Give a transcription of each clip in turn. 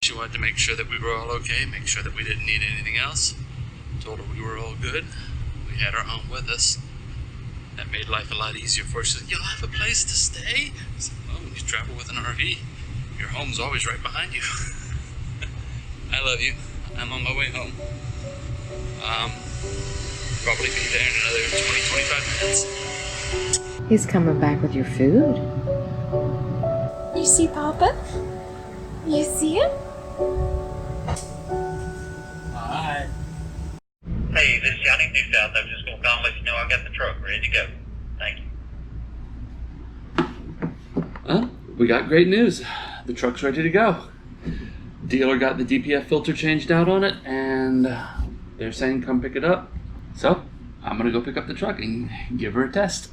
She wanted to make sure that we were all okay, make sure that we didn't need anything else. Told her we were all good. We had our home with us. That made life a lot easier for us. She said, "You'll have a place to stay?" I said, "Well, when you travel with an RV, your home's always right behind you." I love you. I'm on my way home. Probably be there in another 20-25 minutes. He's coming back with your food. You see Papa? You see him? Hi. Hey, this is Johnny New South. I was just going to call and let you know I got the truck ready to go. Thank you. Well, we got great news. The truck's ready to go. Dealer got the DPF filter changed out on it, and they're saying come pick it up. So, I'm going to go pick up the truck and give her a test.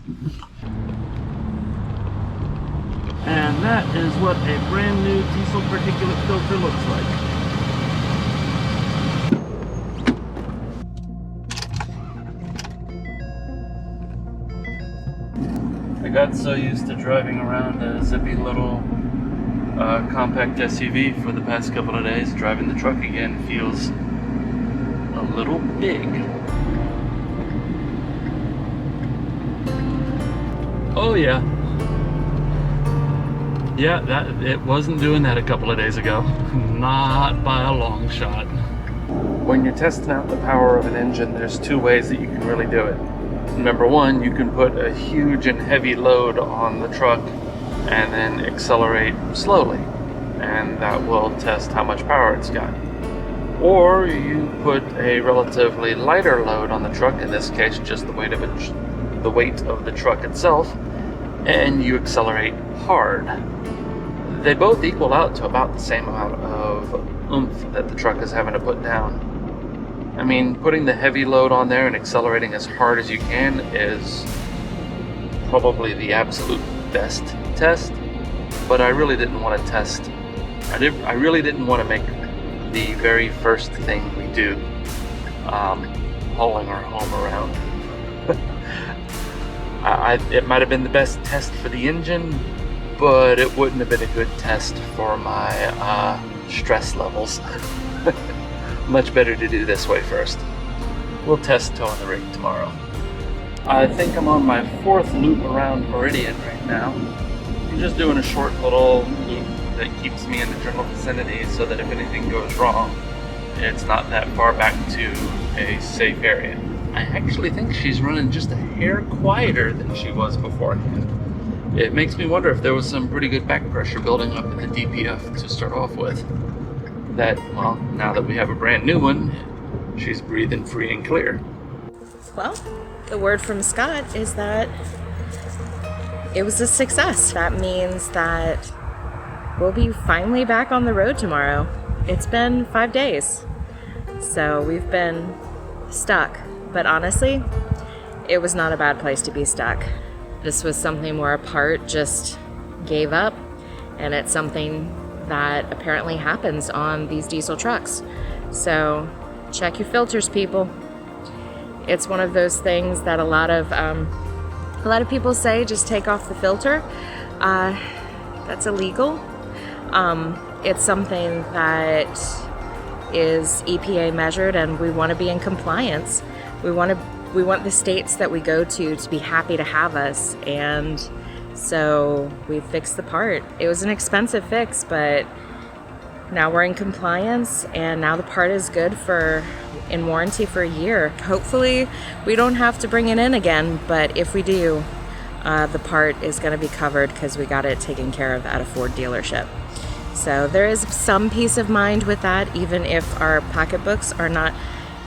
And that is what a brand new diesel particulate filter looks like. I got so used to driving around a zippy little compact SUV for the past couple of days, driving the truck again feels a little big. Oh yeah. Yeah, it wasn't doing that a couple of days ago. Not by a long shot. When you're testing out the power of an engine, there's two ways that you can really do it. Number one, you can put a huge and heavy load on the truck and then accelerate slowly, and that will test how much power it's got. Or you put a relatively lighter load on the truck, in this case just the weight of the truck itself, and you accelerate hard. They both equal out to about the same amount of oomph that the truck is having to put down. I mean, putting the heavy load on there and accelerating as hard as you can is probably the absolute best test, but I really didn't want to test. I really didn't want to make the very first thing we do hauling our home around. It might have been the best test for the engine, but it wouldn't have been a good test for my stress levels. Much better to do this way first. We'll test towing the rig tomorrow. I think I'm on my 4th loop around Meridian right now. I'm just doing a short little loop that keeps me in the general vicinity so that if anything goes wrong, it's not that far back to a safe area. I actually think she's running just a hair quieter than she was beforehand. It makes me wonder if there was some pretty good back pressure building up in the DPF to start off with. That, well, now that we have a brand new one, she's breathing free and clear. Well, the word from Scott is that it was a success. That means that we'll be finally back on the road tomorrow. It's been 5 days, so we've been stuck. But honestly, it was not a bad place to be stuck. This was something where a part just gave up, and it's something that apparently happens on these diesel trucks. So check your filters, people. It's one of those things that a lot of people say just take off the filter. That's illegal. It's something that is EPA measured, and we want to be in compliance. We want the states that we go to be happy to have us, and so we fixed the part. It was an expensive fix, but now we're in compliance, and now the part is good in warranty for a year. Hopefully we don't have to bring it in again, but if we do, the part is going to be covered because we got it taken care of at a Ford dealership. So there is some peace of mind with that, even if our pocketbooks are not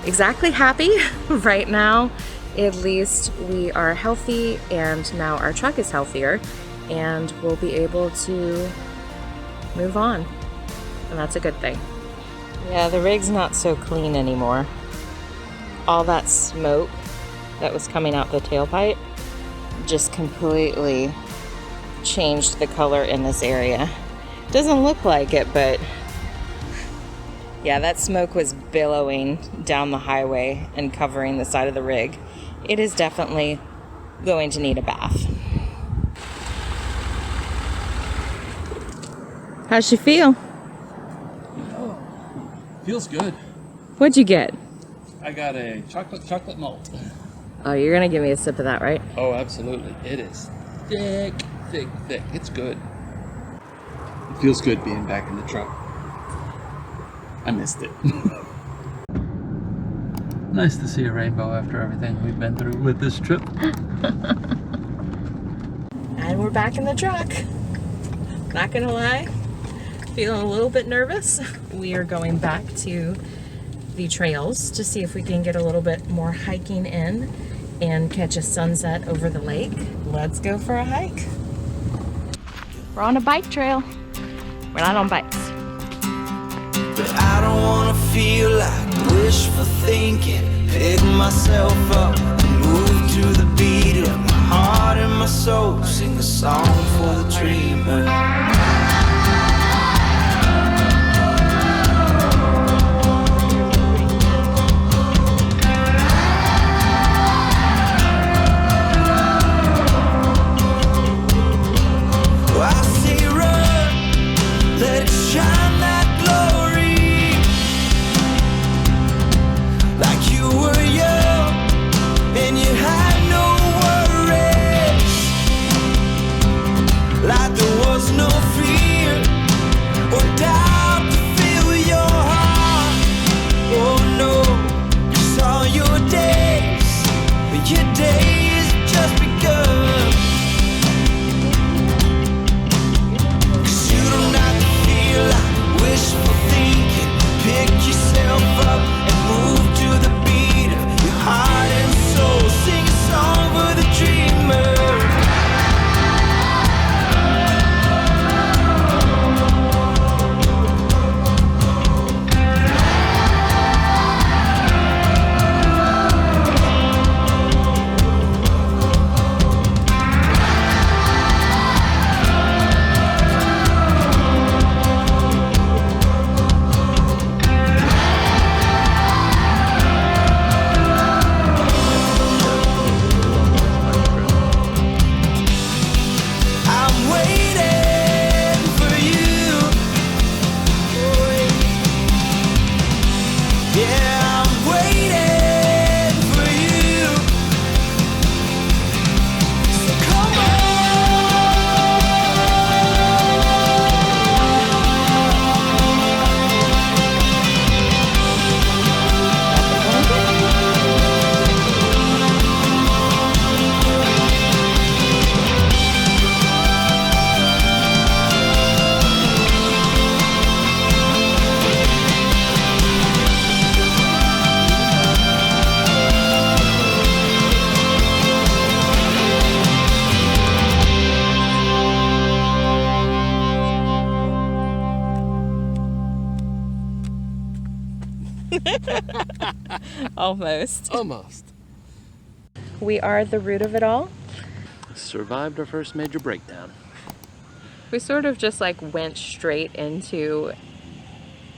exactly happy right now. At least we are healthy, and now our truck is healthier, and we'll be able to move on, and that's a good thing. Yeah, the rig's not so clean anymore. All that smoke that was coming out the tailpipe just completely changed the color in this area. Doesn't look like it, but yeah, that smoke was billowing down the highway and covering the side of the rig. It is definitely going to need a bath. How's she feel? Feels good. What'd you get? I got a chocolate malt. Oh, you're gonna give me a sip of that, right? Oh, absolutely. It is thick. It's good. It feels good being back in the truck. I missed it. Nice to see a rainbow after everything we've been through with this trip. And we're back in the truck. Not gonna lie, feeling a little bit nervous. We are going back to the trails to see if we can get a little bit more hiking in and catch a sunset over the lake. Let's go for a hike. We're on a bike trail. We're not on bikes. But I don't wanna feel like wishful thinking. Pick myself up and move to the beat of my heart and my soul. Sing a song for the dreamer. Almost. We are the root of it all. Survived our first major breakdown. We sort of just like went straight into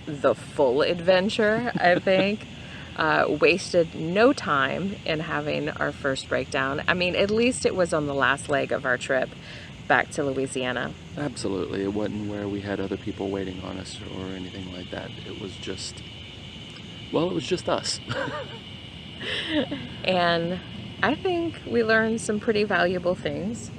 the full adventure, I think. Wasted no time in having our first breakdown. I mean, at least it was on the last leg of our trip back to Louisiana. Absolutely. It wasn't where we had other people waiting on us or anything like that. It was just, well, it was just us. And I think we learned some pretty valuable things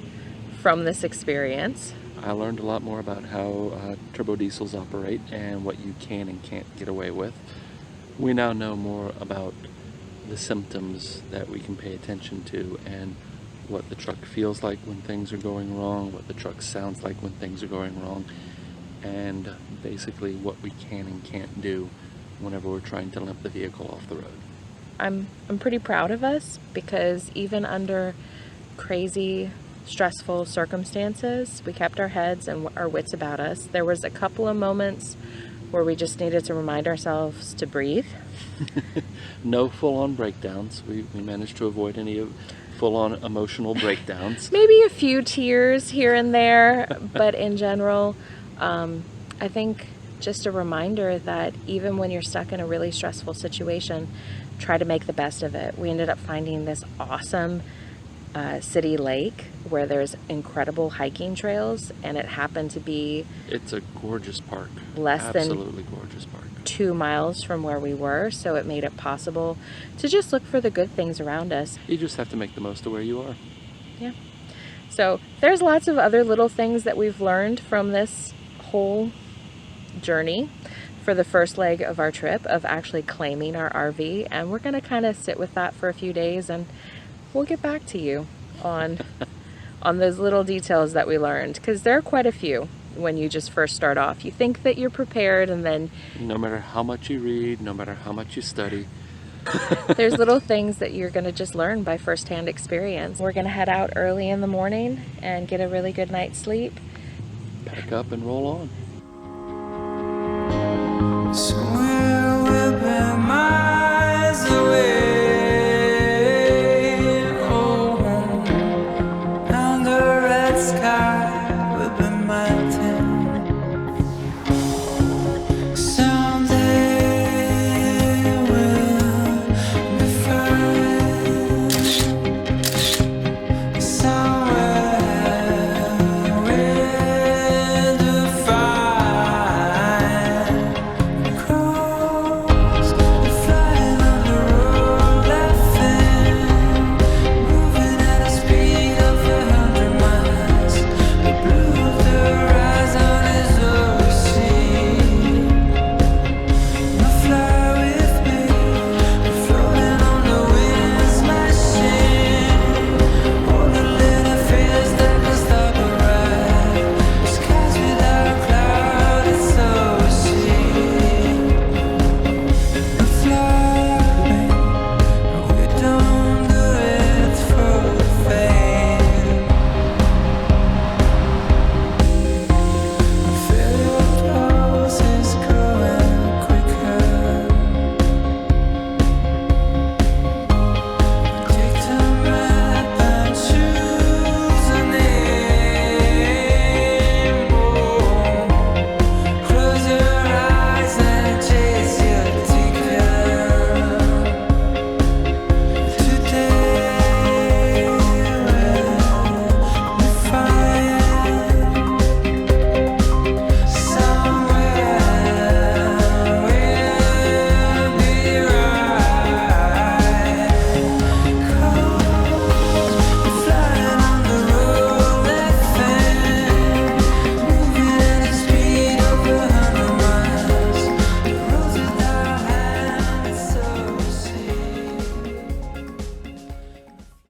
from this experience. I learned a lot more about how turbo diesels operate and what you can and can't get away with. We now know more about the symptoms that we can pay attention to and what the truck feels like when things are going wrong, what the truck sounds like when things are going wrong, and basically what we can and can't do whenever we're trying to limp the vehicle off the road. I'm pretty proud of us because even under crazy, stressful circumstances, we kept our heads and our wits about us. There was a couple of moments where we just needed to remind ourselves to breathe. No full-on breakdowns. We managed to avoid any full-on emotional breakdowns. Maybe a few tears here and there, but in general, I think just a reminder that even when you're stuck in a really stressful situation, try to make the best of it. We ended up finding this awesome city lake where there's incredible hiking trails, and it happened to be... It's a gorgeous park. Absolutely gorgeous park. 2 miles from where we were, so it made it possible to just look for the good things around us. You just have to make the most of where you are. Yeah. So there's lots of other little things that we've learned from this whole journey for the first leg of our trip of actually claiming our RV, and we're going to kind of sit with that for a few days, and we'll get back to you on those little details that we learned, because there are quite a few when you just first start off. You think that you're prepared, and then No matter how much you read, no matter how much you study, there's little things that you're going to just learn by firsthand experience. We're going to head out early in the morning and get a really good night's sleep. pack up and roll on.